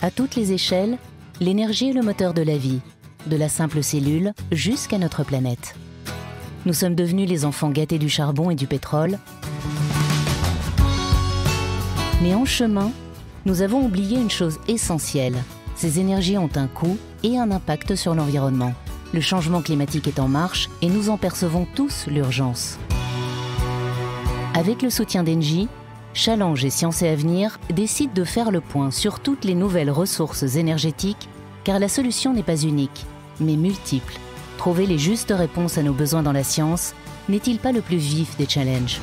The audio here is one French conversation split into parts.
À toutes les échelles, l'énergie est le moteur de la vie, de la simple cellule jusqu'à notre planète. Nous sommes devenus les enfants gâtés du charbon et du pétrole. Mais en chemin, nous avons oublié une chose essentielle. Ces énergies ont un coût et un impact sur l'environnement. Le changement climatique est en marche et nous en percevons tous l'urgence. Avec le soutien d'Engie, Challenge et Sciences et Avenir décident de faire le point sur toutes les nouvelles ressources énergétiques, car la solution n'est pas unique, mais multiple. Trouver les justes réponses à nos besoins dans la science n'est-il pas le plus vif des challenges?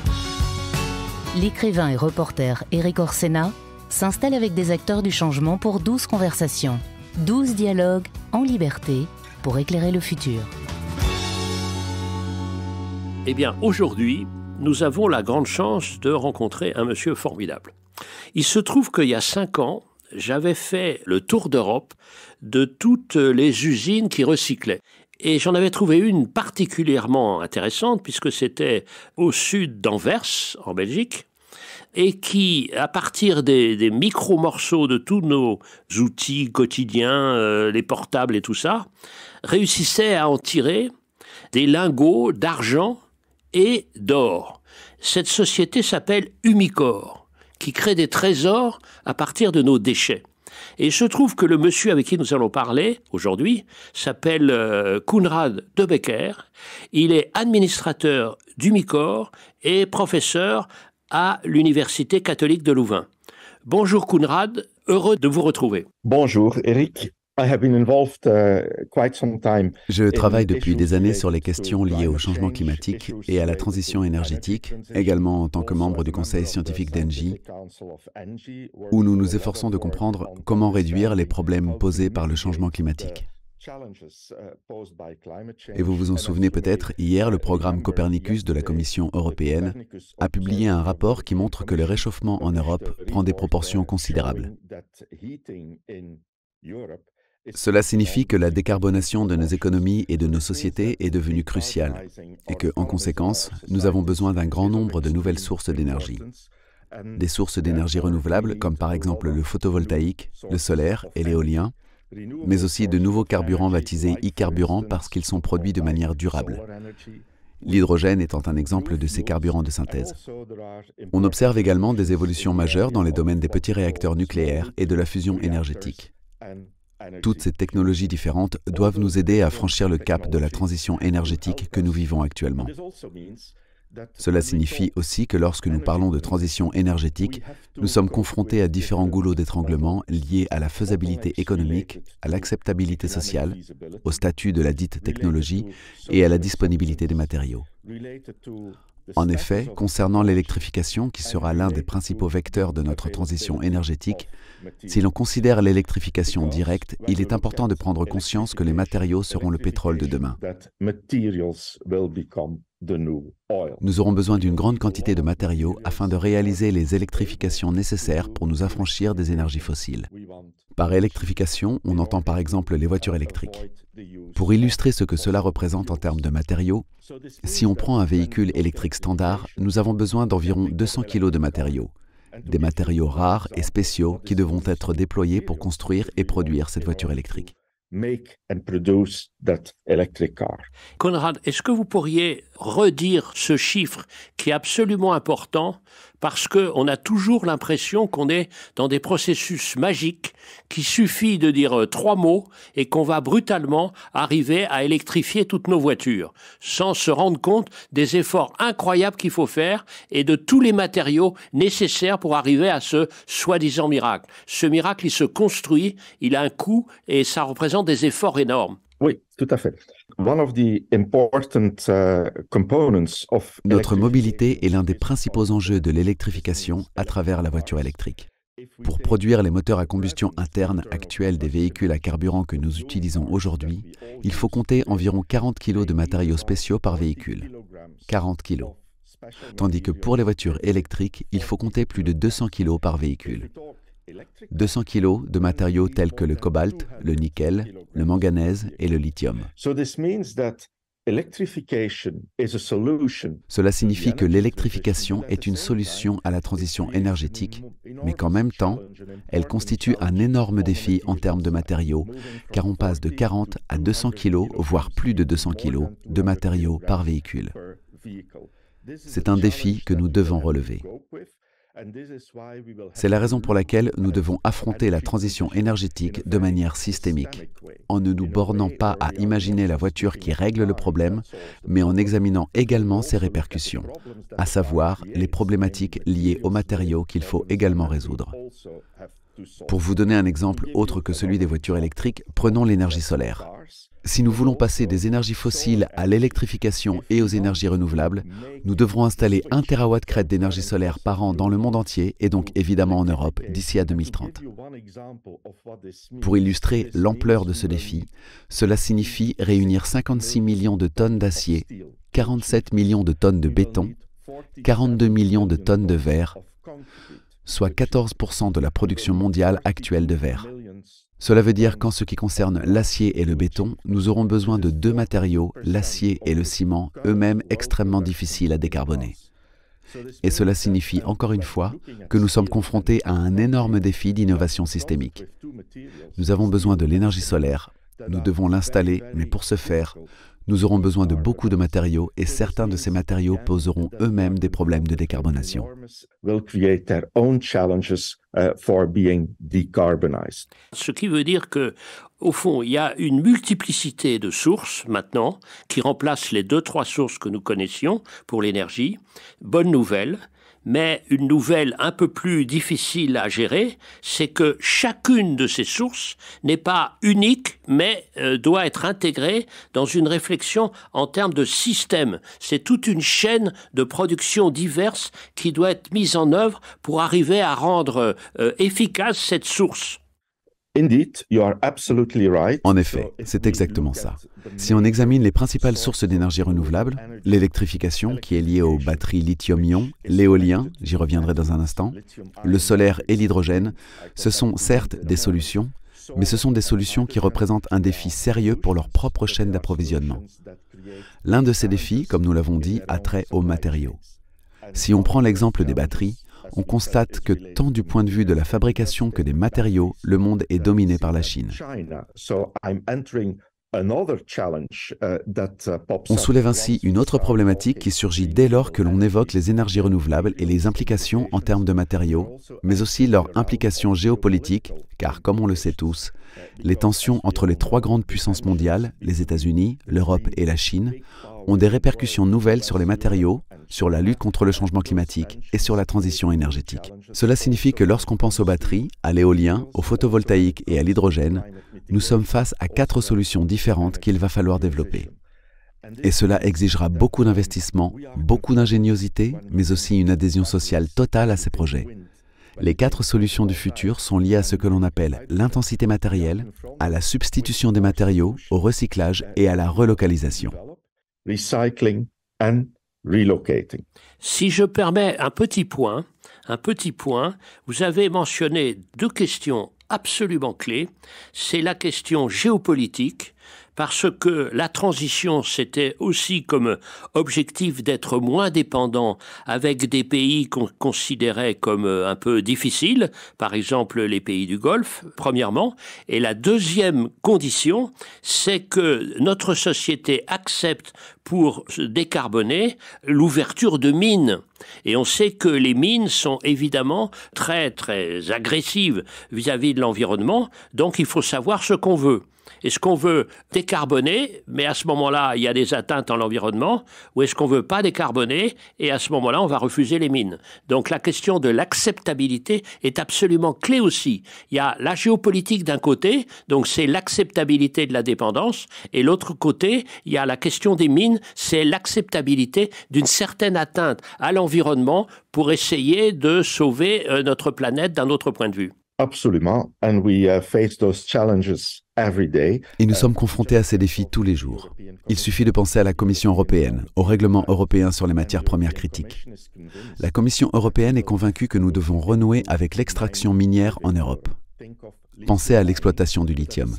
L'écrivain et reporter Eric Orsena s'installe avec des acteurs du changement pour 12 conversations, 12 dialogues en liberté pour éclairer le futur. Eh bien, aujourd'hui, nous avons la grande chance de rencontrer un monsieur formidable. Il se trouve qu'il y a 5 ans, j'avais fait le tour d'Europe de toutes les usines qui recyclaient. Et j'en avais trouvé une particulièrement intéressante, puisque c'était au sud d'Anvers, en Belgique, et qui, à partir des micro-morceaux de tous nos outils quotidiens, les portables et tout ça, réussissait à en tirer des lingots d'argent et d'or. Cette société s'appelle Umicore, qui crée des trésors à partir de nos déchets. Et il se trouve que le monsieur avec qui nous allons parler aujourd'hui s'appelle Koenraad De Becker. Il est administrateur d'Umicore et professeur à l'Université catholique de Louvain. Bonjour Koenraad, heureux de vous retrouver. Bonjour Eric. Je travaille depuis des années sur les questions liées au changement climatique et à la transition énergétique, également en tant que membre du conseil scientifique d'Engie, où nous nous efforçons de comprendre comment réduire les problèmes posés par le changement climatique. Et vous vous en souvenez peut-être, hier, le programme Copernicus de la Commission européenne a publié un rapport qui montre que le réchauffement en Europe prend des proportions considérables. Cela signifie que la décarbonation de nos économies et de nos sociétés est devenue cruciale et que, en conséquence, nous avons besoin d'un grand nombre de nouvelles sources d'énergie. Des sources d'énergie renouvelables comme par exemple le photovoltaïque, le solaire et l'éolien, mais aussi de nouveaux carburants baptisés e-carburants parce qu'ils sont produits de manière durable. L'hydrogène étant un exemple de ces carburants de synthèse. On observe également des évolutions majeures dans les domaines des petits réacteurs nucléaires et de la fusion énergétique. Toutes ces technologies différentes doivent nous aider à franchir le cap de la transition énergétique que nous vivons actuellement. Cela signifie aussi que lorsque nous parlons de transition énergétique, nous sommes confrontés à différents goulots d'étranglement liés à la faisabilité économique, à l'acceptabilité sociale, au statut de la dite technologie et à la disponibilité des matériaux. En effet, concernant l'électrification, qui sera l'un des principaux vecteurs de notre transition énergétique, si l'on considère l'électrification directe, il est important de prendre conscience que les matériaux seront le pétrole de demain. Nous aurons besoin d'une grande quantité de matériaux afin de réaliser les électrifications nécessaires pour nous affranchir des énergies fossiles. Par électrification, on entend par exemple les voitures électriques. Pour illustrer ce que cela représente en termes de matériaux, si on prend un véhicule électrique standard, nous avons besoin d'environ 200 kg de matériaux. Des matériaux rares et spéciaux qui devront être déployés pour construire et produire cette voiture électrique. Koenraad, est-ce que vous pourriez redire ce chiffre qui est absolument important parce qu'on a toujours l'impression qu'on est dans des processus magiques qu'il suffit de dire 3 mots et qu'on va brutalement arriver à électrifier toutes nos voitures sans se rendre compte des efforts incroyables qu'il faut faire et de tous les matériaux nécessaires pour arriver à ce soi-disant miracle. Ce miracle, il se construit, il a un coût et ça représente des efforts énormes. Oui, tout à fait. Notre mobilité est l'un des principaux enjeux de l'électrification à travers la voiture électrique. Pour produire les moteurs à combustion interne actuels des véhicules à carburant que nous utilisons aujourd'hui, il faut compter environ 40 kg de matériaux spéciaux par véhicule. 40 kg. Tandis que pour les voitures électriques, il faut compter plus de 200 kg par véhicule. 200 kg de matériaux tels que le cobalt, le nickel, le manganèse et le lithium. Cela signifie que l'électrification est une solution à la transition énergétique mais qu'en même temps, elle constitue un énorme défi en termes de matériaux, car on passe de 40 à 200 kg, voire plus de 200 kg, de matériaux par véhicule. C'est un défi que nous devons relever. C'est la raison pour laquelle nous devons affronter la transition énergétique de manière systémique, en ne nous bornant pas à imaginer la voiture qui règle le problème, mais en examinant également ses répercussions, à savoir les problématiques liées aux matériaux qu'il faut également résoudre. Pour vous donner un exemple autre que celui des voitures électriques, prenons l'énergie solaire. Si nous voulons passer des énergies fossiles à l'électrification et aux énergies renouvelables, nous devrons installer 1 TWh d'énergie solaire par an dans le monde entier et donc évidemment en Europe d'ici à 2030. Pour illustrer l'ampleur de ce défi, cela signifie réunir 56 millions de tonnes d'acier, 47 millions de tonnes de béton, 42 millions de tonnes de verre, soit 14% de la production mondiale actuelle de verre. Cela veut dire qu'en ce qui concerne l'acier et le béton, nous aurons besoin de 2 matériaux, l'acier et le ciment, eux-mêmes extrêmement difficiles à décarboner. Et cela signifie encore une fois que nous sommes confrontés à un énorme défi d'innovation systémique. Nous avons besoin de l'énergie solaire, nous devons l'installer, mais pour ce faire, nous aurons besoin de beaucoup de matériaux et certains de ces matériaux poseront eux-mêmes des problèmes de décarbonation. Ce qui veut dire que, au fond, il y a une multiplicité de sources maintenant qui remplacent les 2-3 sources que nous connaissions pour l'énergie. Bonne nouvelle. Mais une nouvelle un peu plus difficile à gérer, c'est que chacune de ces sources n'est pas unique, mais doit être intégrée dans une réflexion en termes de système. C'est toute une chaîne de production diverses qui doit être mise en œuvre pour arriver à rendre efficace cette source. En effet, c'est exactement ça. Si on examine les principales sources d'énergie renouvelable, l'électrification qui est liée aux batteries lithium-ion, l'éolien, j'y reviendrai dans un instant, le solaire et l'hydrogène, ce sont certes des solutions, mais ce sont des solutions qui représentent un défi sérieux pour leur propre chaîne d'approvisionnement. L'un de ces défis, comme nous l'avons dit, a trait aux matériaux. Si on prend l'exemple des batteries, on constate que tant du point de vue de la fabrication que des matériaux, le monde est dominé par la Chine. On soulève ainsi une autre problématique qui surgit dès lors que l'on évoque les énergies renouvelables et les implications en termes de matériaux, mais aussi leurs implications géopolitiques, car comme on le sait tous, les tensions entre les 3 grandes puissances mondiales, les États-Unis, l'Europe et la Chine, ont des répercussions nouvelles sur les matériaux, sur la lutte contre le changement climatique et sur la transition énergétique. Cela signifie que lorsqu'on pense aux batteries, à l'éolien, au photovoltaïque et à l'hydrogène, nous sommes face à 4 solutions différentes qu'il va falloir développer. Et cela exigera beaucoup d'investissement, beaucoup d'ingéniosité, mais aussi une adhésion sociale totale à ces projets. Les 4 solutions du futur sont liées à ce que l'on appelle l'intensité matérielle, à la substitution des matériaux, au recyclage et à la relocalisation. Si je permets un petit point, vous avez mentionné 2 questions absolument clés. C'est la question géopolitique, parce que la transition, c'était aussi comme objectif d'être moins dépendant avec des pays qu'on considérait comme un peu difficiles, par exemple les pays du Golfe, premièrement. Et la deuxième condition, c'est que notre société accepte pour se décarboner l'ouverture de mines. Et on sait que les mines sont évidemment très, très agressives vis-à-vis de l'environnement, donc il faut savoir ce qu'on veut. Est-ce qu'on veut décarboner, mais à ce moment-là, il y a des atteintes à l'environnement, ou est-ce qu'on ne veut pas décarboner, et à ce moment-là, on va refuser les mines? Donc la question de l'acceptabilité est absolument clé aussi. Il y a la géopolitique d'un côté, donc c'est l'acceptabilité de la dépendance, et l'autre côté, il y a la question des mines, c'est l'acceptabilité d'une certaine atteinte à l'environnement pour essayer de sauver notre planète d'un autre point de vue. Absolument, and we face those challenges every day. Et nous sommes confrontés à ces défis tous les jours. Il suffit de penser à la Commission européenne, au règlement européen sur les matières premières critiques. La Commission européenne est convaincue que nous devons renouer avec l'extraction minière en Europe. Pensez à l'exploitation du lithium.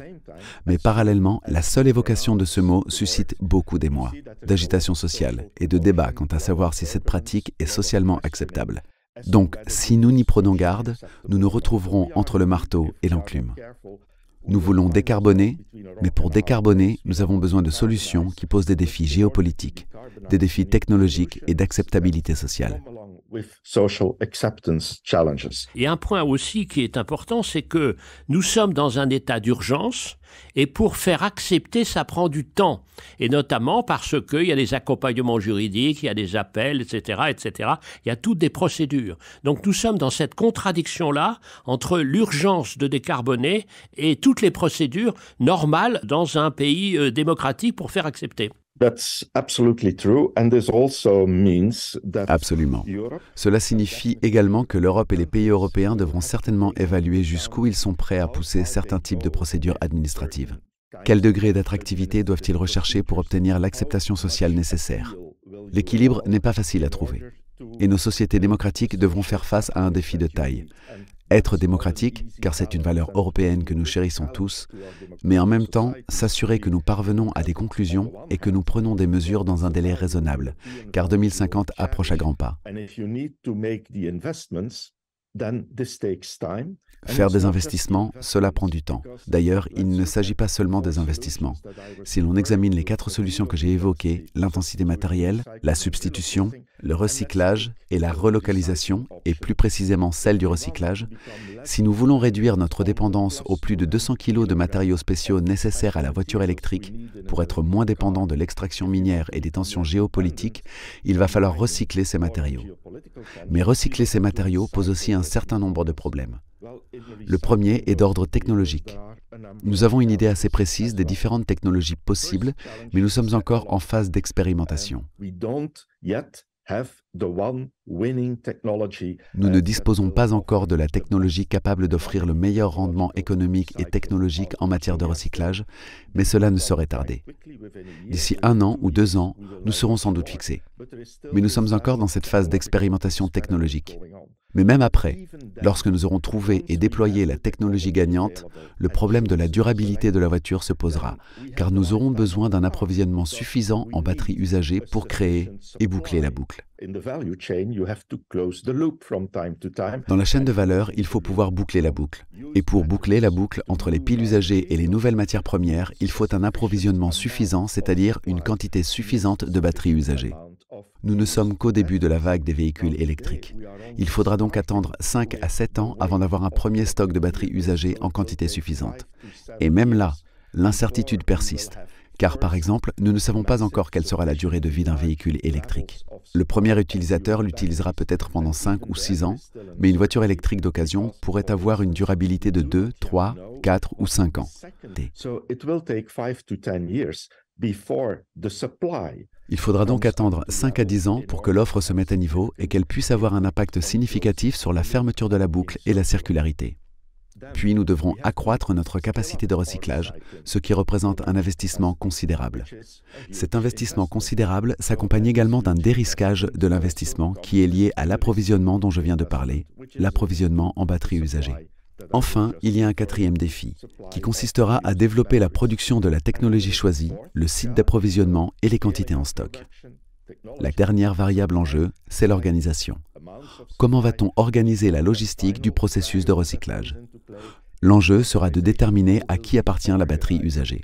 Mais parallèlement, la seule évocation de ce mot suscite beaucoup d'émoi, d'agitation sociale et de débat quant à savoir si cette pratique est socialement acceptable. Donc, si nous n'y prenons garde, nous nous retrouverons entre le marteau et l'enclume. Nous voulons décarboner, mais pour décarboner, nous avons besoin de solutions qui posent des défis géopolitiques, des défis technologiques et d'acceptabilité sociale. Et un point aussi qui est important, c'est que nous sommes dans un état d'urgence et pour faire accepter, ça prend du temps. Et notamment parce qu'il y a des accompagnements juridiques, il y a des appels, etc., etc. Il y a toutes des procédures. Donc nous sommes dans cette contradiction-là entre l'urgence de décarboner et toutes les procédures normales dans un pays démocratique pour faire accepter. Absolument. Cela signifie également que l'Europe et les pays européens devront certainement évaluer jusqu'où ils sont prêts à pousser certains types de procédures administratives. Quel degré d'attractivité doivent-ils rechercher pour obtenir l'acceptation sociale nécessaire? L'équilibre n'est pas facile à trouver. Et nos sociétés démocratiques devront faire face à un défi de taille. Être démocratique, car c'est une valeur européenne que nous chérissons tous, mais en même temps, s'assurer que nous parvenons à des conclusions et que nous prenons des mesures dans un délai raisonnable, car 2050 approche à grands pas. Faire des investissements, cela prend du temps. D'ailleurs, il ne s'agit pas seulement des investissements. Si l'on examine les 4 solutions que j'ai évoquées, l'intensité matérielle, la substitution, le recyclage et la relocalisation, et plus précisément celle du recyclage, si nous voulons réduire notre dépendance aux plus de 200 kg de matériaux spéciaux nécessaires à la voiture électrique pour être moins dépendant de l'extraction minière et des tensions géopolitiques, il va falloir recycler ces matériaux. Mais recycler ces matériaux pose aussi un certain nombre de problèmes. Le premier est d'ordre technologique. Nous avons une idée assez précise des différentes technologies possibles, mais nous sommes encore en phase d'expérimentation. Nous ne disposons pas encore de la technologie capable d'offrir le meilleur rendement économique et technologique en matière de recyclage, mais cela ne saurait tarder. D'ici 1 an ou 2 ans, nous serons sans doute fixés. Mais nous sommes encore dans cette phase d'expérimentation technologique. Mais même après, lorsque nous aurons trouvé et déployé la technologie gagnante, le problème de la durabilité de la voiture se posera, car nous aurons besoin d'un approvisionnement suffisant en batteries usagées pour créer et boucler la boucle. Dans la chaîne de valeur, il faut pouvoir boucler la boucle. Et pour boucler la boucle entre les piles usagées et les nouvelles matières premières, il faut un approvisionnement suffisant, c'est-à-dire une quantité suffisante de batteries usagées. Nous ne sommes qu'au début de la vague des véhicules électriques. Il faudra donc attendre 5 à 7 ans avant d'avoir un premier stock de batteries usagées en quantité suffisante. Et même là, l'incertitude persiste. Car par exemple, nous ne savons pas encore quelle sera la durée de vie d'un véhicule électrique. Le premier utilisateur l'utilisera peut-être pendant 5 ou 6 ans, mais une voiture électrique d'occasion pourrait avoir une durabilité de 2, 3, 4 ou 5 ans. Il faudra donc attendre 5 à 10 ans pour que l'offre se mette à niveau et qu'elle puisse avoir un impact significatif sur la fermeture de la boucle et la circularité. Puis nous devrons accroître notre capacité de recyclage, ce qui représente un investissement considérable. Cet investissement considérable s'accompagne également d'un dérisquage de l'investissement qui est lié à l'approvisionnement dont je viens de parler, l'approvisionnement en batteries usagées. Enfin, il y a un 4e défi, qui consistera à développer la production de la technologie choisie, le site d'approvisionnement et les quantités en stock. La dernière variable en jeu, c'est l'organisation. Comment va-t-on organiser la logistique du processus de recyclage? L'enjeu sera de déterminer à qui appartient la batterie usagée.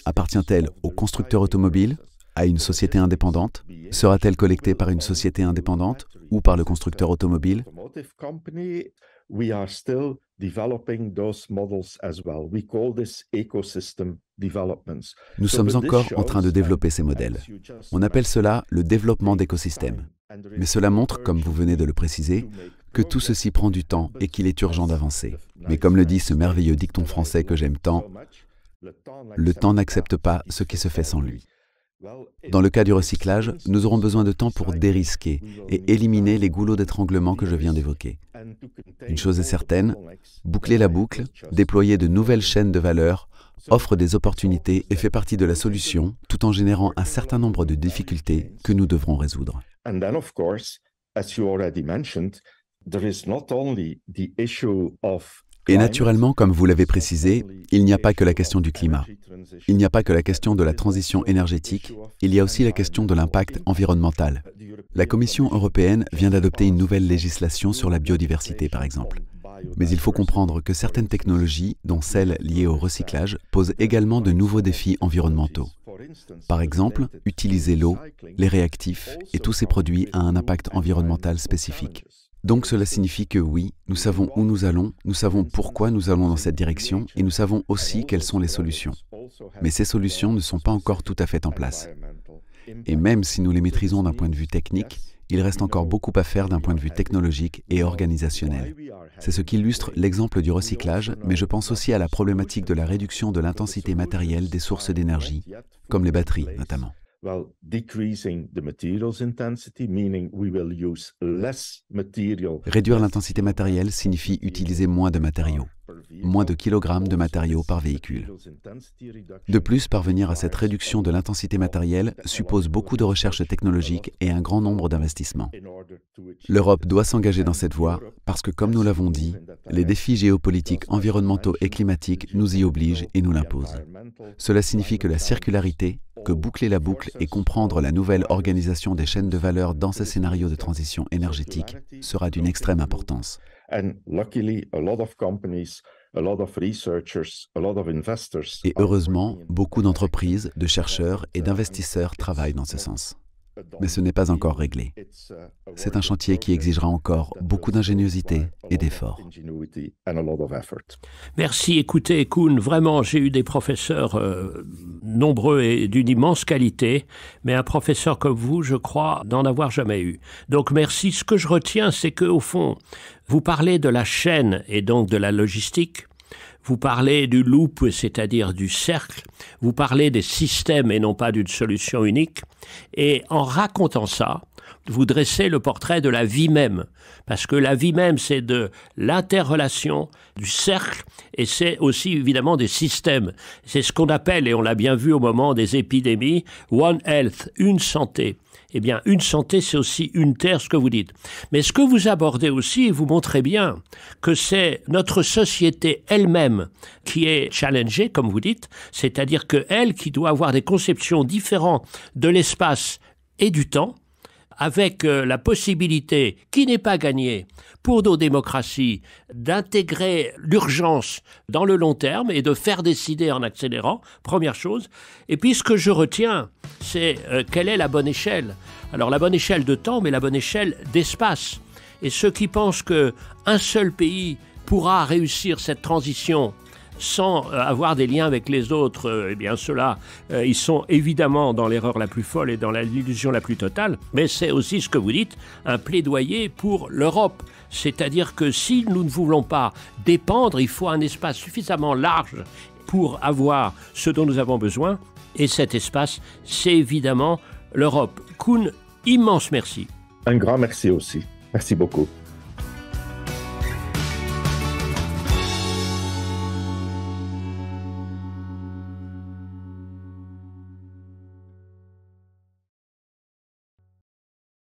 Appartient-elle au constructeur automobile, à une société indépendante? Sera-t-elle collectée par une société indépendante ou par le constructeur automobile? Nous sommes encore en train de développer ces modèles. On appelle cela le développement d'écosystèmes. Mais cela montre, comme vous venez de le préciser, que tout ceci prend du temps et qu'il est urgent d'avancer. Mais comme le dit ce merveilleux dicton français que j'aime tant, le temps n'accepte pas ce qui se fait sans lui. Dans le cas du recyclage, nous aurons besoin de temps pour dérisquer et éliminer les goulots d'étranglement que je viens d'évoquer. Une chose est certaine, boucler la boucle, déployer de nouvelles chaînes de valeur, offre des opportunités et fait partie de la solution, tout en générant un certain nombre de difficultés que nous devrons résoudre. Et naturellement, comme vous l'avez précisé, il n'y a pas que la question du climat. Il n'y a pas que la question de la transition énergétique, il y a aussi la question de l'impact environnemental. La Commission européenne vient d'adopter une nouvelle législation sur la biodiversité, par exemple. Mais il faut comprendre que certaines technologies, dont celles liées au recyclage, posent également de nouveaux défis environnementaux. Par exemple, utiliser l'eau, les réactifs et tous ces produits a un impact environnemental spécifique. Donc cela signifie que oui, nous savons où nous allons, nous savons pourquoi nous allons dans cette direction et nous savons aussi quelles sont les solutions. Mais ces solutions ne sont pas encore tout à fait en place. Et même si nous les maîtrisons d'un point de vue technique, il reste encore beaucoup à faire d'un point de vue technologique et organisationnel. C'est ce qu'illustre l'exemple du recyclage, mais je pense aussi à la problématique de la réduction de l'intensité matérielle des sources d'énergie, comme les batteries notamment. Réduire l'intensité matérielle signifie utiliser moins de matériaux, moins de kilogrammes de matériaux par véhicule. De plus, parvenir à cette réduction de l'intensité matérielle suppose beaucoup de recherches technologiques et un grand nombre d'investissements. L'Europe doit s'engager dans cette voie parce que, comme nous l'avons dit, les défis géopolitiques, environnementaux et climatiques nous y obligent et nous l'imposent. Cela signifie que la circularité, que boucler la boucle et comprendre la nouvelle organisation des chaînes de valeur dans ces scénarios de transition énergétique sera d'une extrême importance. Et heureusement, beaucoup d'entreprises, de chercheurs et d'investisseurs travaillent dans ce sens. Mais ce n'est pas encore réglé. C'est un chantier qui exigera encore beaucoup d'ingéniosité et d'efforts. Merci. Écoutez, Koen, vraiment, j'ai eu des professeurs nombreux et d'une immense qualité, mais un professeur comme vous, je crois, n'en avoir jamais eu. Donc merci. Ce que je retiens, c'est qu'au fond, vous parlez de la chaîne et donc de la logistique. Vous parlez du loop, c'est-à-dire du cercle. Vous parlez des systèmes et non pas d'une solution unique. Et en racontant ça, vous dressez le portrait de la vie même. Parce que la vie même, c'est de l'interrelation, du cercle, et c'est aussi évidemment des systèmes. C'est ce qu'on appelle, et on l'a bien vu au moment des épidémies, One Health, une santé. Eh bien, une santé, c'est aussi une terre, ce que vous dites. Mais ce que vous abordez aussi, vous montrez bien que c'est notre société elle-même qui est challengée, comme vous dites, c'est-à-dire qu'elle qui doit avoir des conceptions différentes de l'espace et du temps, avec la possibilité, qui n'est pas gagnée, pour nos démocraties, d'intégrer l'urgence dans le long terme et de faire décider en accélérant, première chose. Et puis ce que je retiens, c'est quelle est la bonne échelle. Alors la bonne échelle de temps, mais la bonne échelle d'espace. Et ceux qui pensent qu'un seul pays pourra réussir cette transition sans avoir des liens avec les autres, eh bien ceux-là, ils sont évidemment dans l'erreur la plus folle et dans l'illusion la plus totale, mais c'est aussi ce que vous dites, un plaidoyer pour l'Europe. C'est-à-dire que si nous ne voulons pas dépendre, il faut un espace suffisamment large pour avoir ce dont nous avons besoin, et cet espace, c'est évidemment l'Europe. Koen, immense merci. Un grand merci aussi. Merci beaucoup.